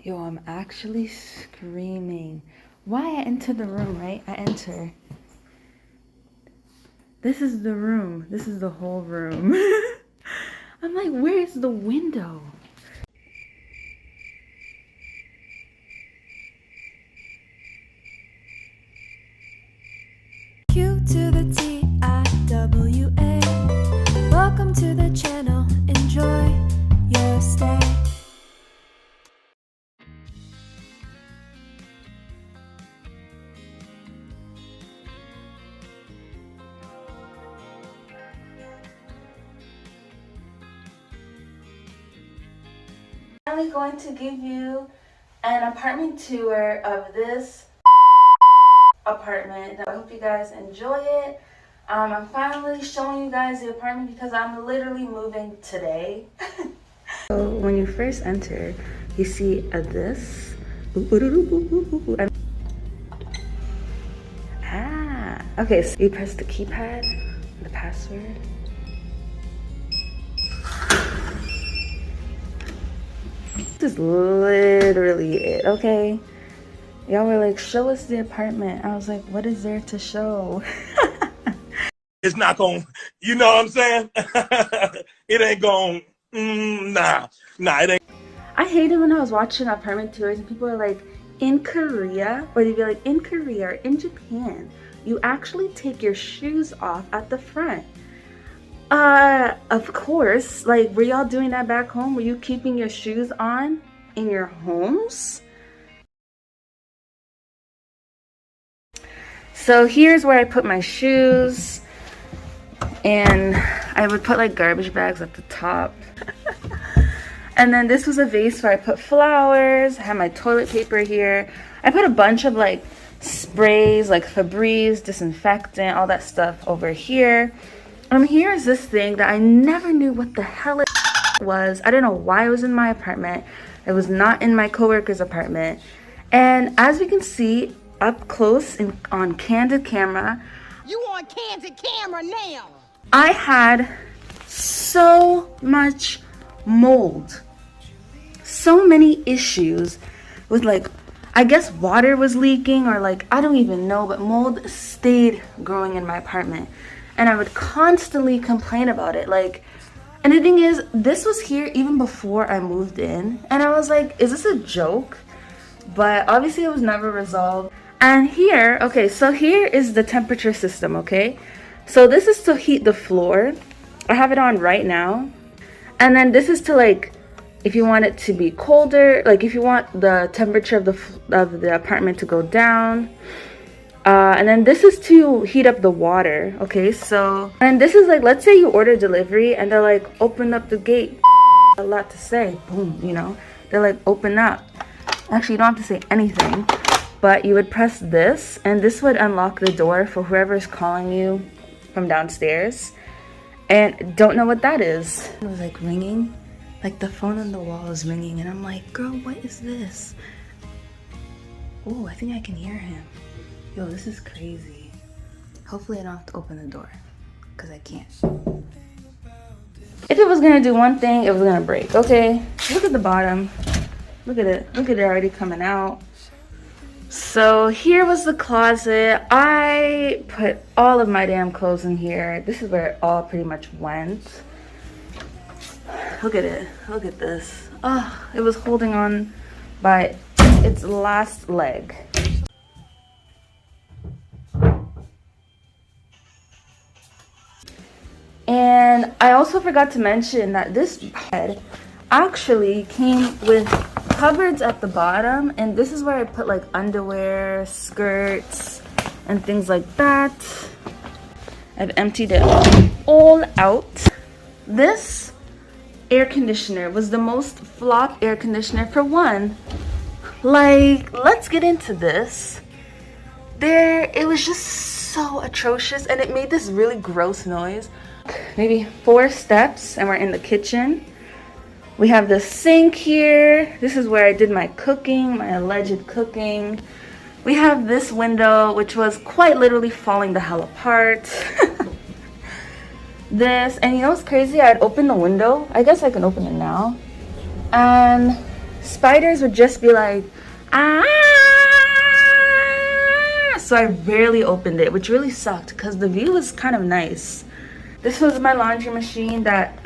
Yo, I'm actually screaming. Why I enter the room, right? I enter. This is the room. This is the whole room. I'm like, where's the window? Q to the T-I-W-A. Welcome to the channel. Enjoy your stay. I'm finally going to give you an apartment tour of this apartment. I hope you guys enjoy it. I'm finally showing you guys the apartment because I'm literally moving today. So when you first enter, you see this. Okay, so you press the keypad, the password. This is literally it, okay? Y'all were like, show us the apartment. I was like, what is there to show? It's not going, you know what I'm saying? It ain't going, nah, it ain't. I hated when I was watching apartment tours and people are like, in Korea, or they'd be like, in Korea or in Japan, you actually take your shoes off at the front. Of course, like, were y'all doing that back home? Were you keeping your shoes on in your homes? So here's where I put my shoes, and I would put like garbage bags at the top. And then this was a vase where I put flowers. I have my toilet paper here. I put a bunch of like sprays, like Febreze, disinfectant, all that stuff over here. Here's this thing that I never knew what the hell it was. I don't know why it was in my apartment. It was not in my coworker's apartment. And as we can see up close and on candid camera, you on candid camera now. I had so much mold. So many issues with, like, I guess water was leaking, or like, I don't even know, but mold stayed growing in my apartment. And I would constantly complain about it. Like, and the thing is, this was here even before I moved in. And I was like, is this a joke? But obviously it was never resolved. And here, okay, so here is the temperature system, okay? So this is to heat the floor. I have it on right now. And then this is to, like, if you want it to be colder, like if you want the temperature of the apartment to go down. And then this is to heat up the water, okay? So, and this is like, let's say you order delivery and they're like, open up the gate. A lot to say, boom, you know? They're like, open up. Actually, you don't have to say anything, but you would press this, and this would unlock the door for whoever's calling you from downstairs. And don't know what that is. It was like ringing, like the phone on the wall is ringing, and I'm like, girl, what is this? Oh, I think I can hear him. Yo, this is crazy. Hopefully I don't have to open the door, because I can't. If it was gonna do one thing, it was gonna break, okay? Look at the bottom. Look at it. Look at it already coming out. So here was the closet. I put all of my damn clothes in here. This is where it all pretty much went. Look at it. Look at this. Oh, it was holding on by its last leg. And I also forgot to mention that this bed actually came with cupboards at the bottom, and this is where I put like underwear, skirts, and things like that. I've emptied it all out. This air conditioner was the most flop air conditioner. For one, like, let's get into this. It was just so atrocious, and it made this really gross noise. Maybe 4 steps and we're in the kitchen. We have the sink here. This is where I did my cooking, my alleged cooking. We have this window, which was quite literally falling the hell apart. This, and you know what's crazy? I'd open the window. I guess I can open it now. And spiders would just be like, ah. So I rarely opened it, which really sucked because the view was kind of nice. This was my laundry machine that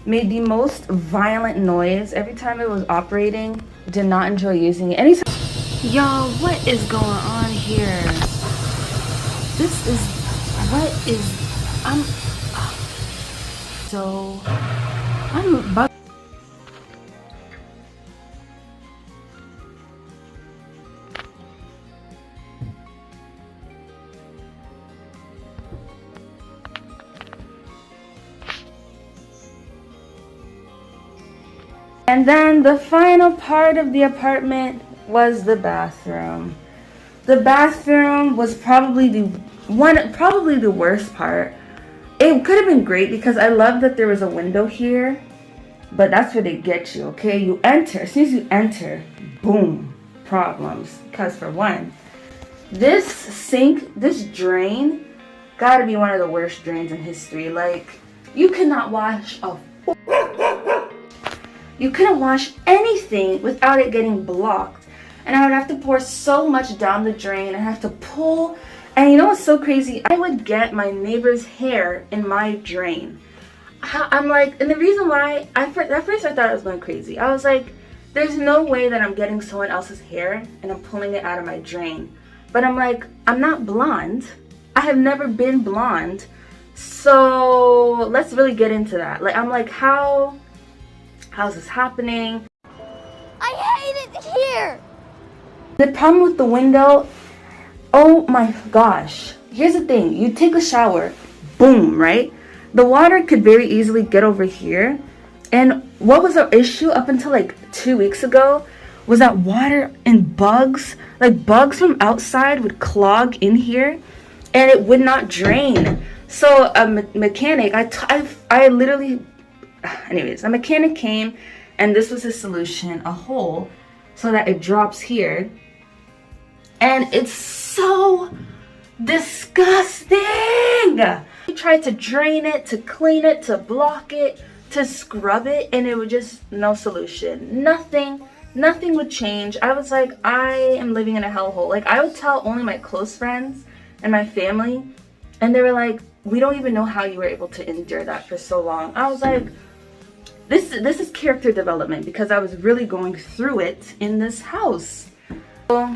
made the most violent noise every time it was operating. Did not enjoy using it. Anytime. Y'all, what is going on here? This is, what is, I'm about. And then the final part of the apartment was the bathroom. The bathroom was probably the worst part. It could have been great because I love that there was a window here, but that's where they get you, okay? You enter, as soon as you enter, boom, problems. Because for one, this sink, this drain, gotta be one of the worst drains in history. Like, you cannot wash you couldn't wash anything without it getting blocked. And I would have to pour so much down the drain. I have to pull. And you know what's so crazy? I would get my neighbor's hair in my drain. I'm like, and the reason why, at first I thought I was going crazy. I was like, there's no way that I'm getting someone else's hair and I'm pulling it out of my drain. But I'm like, I'm not blonde. I have never been blonde. So let's really get into that. Like, I'm like, how's this happening? I hate it here. The problem with the window, oh my gosh. Here's the thing, you take a shower, boom, right? The water could very easily get over here. And what was our issue up until like 2 weeks ago was that water and bugs, like bugs from outside would clog in here and it would not drain. So a mechanic, I literally, anyways, a mechanic came and this was his solution, a hole so that it drops here. And it's so disgusting. He tried to drain it, to clean it, to block it, to scrub it, and it would just, no solution. Nothing would change. I was like, I am living in a hellhole. Like, I would tell only my close friends and my family, and they were like, we don't even know how you were able to endure that for so long. I was like, this is character development because I was really going through it in this house. So,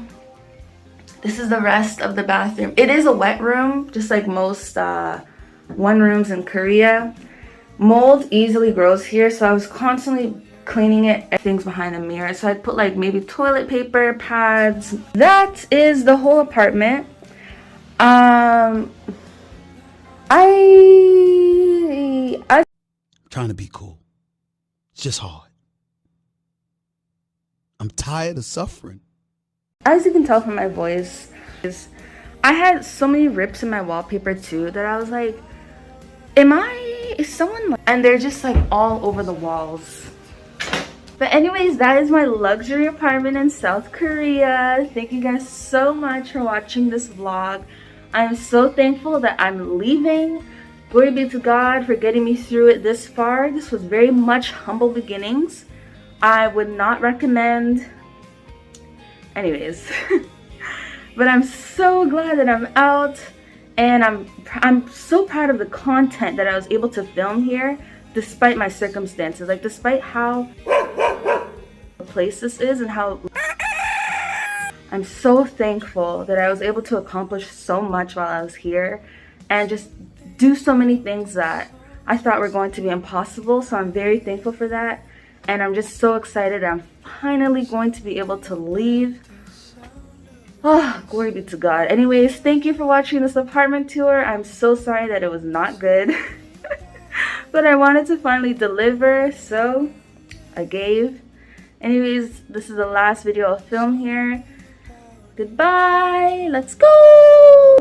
this is the rest of the bathroom. It is a wet room, just like most one rooms in Korea. Mold easily grows here, so I was constantly cleaning it. Everything's behind the mirror, so I'd put like maybe toilet paper, pads. That is the whole apartment. I Trying to be cool. It's just hard. I'm tired of suffering. As you can tell from my voice, I had so many rips in my wallpaper too that I was like, is someone, and they're just like all over the walls. But anyways, that is my luxury apartment in South Korea. Thank you guys so much for watching this vlog. I'm so thankful that I'm leaving. Glory be to God for getting me through it this far. This was very much humble beginnings. I would not recommend. Anyways, but I'm so glad that I'm out, and I'm so proud of the content that I was able to film here despite my circumstances, like despite how the place this is and how I'm so thankful that I was able to accomplish so much while I was here and just do so many things that I thought were going to be impossible. So I'm very thankful for that, and I'm just so excited I'm finally going to be able to leave. Oh, glory be to God. Anyways, thank you for watching this apartment tour. I'm so sorry that it was not good. But I wanted to finally deliver, so I gave. Anyways, this is the last video I'll film here. Goodbye. Let's go.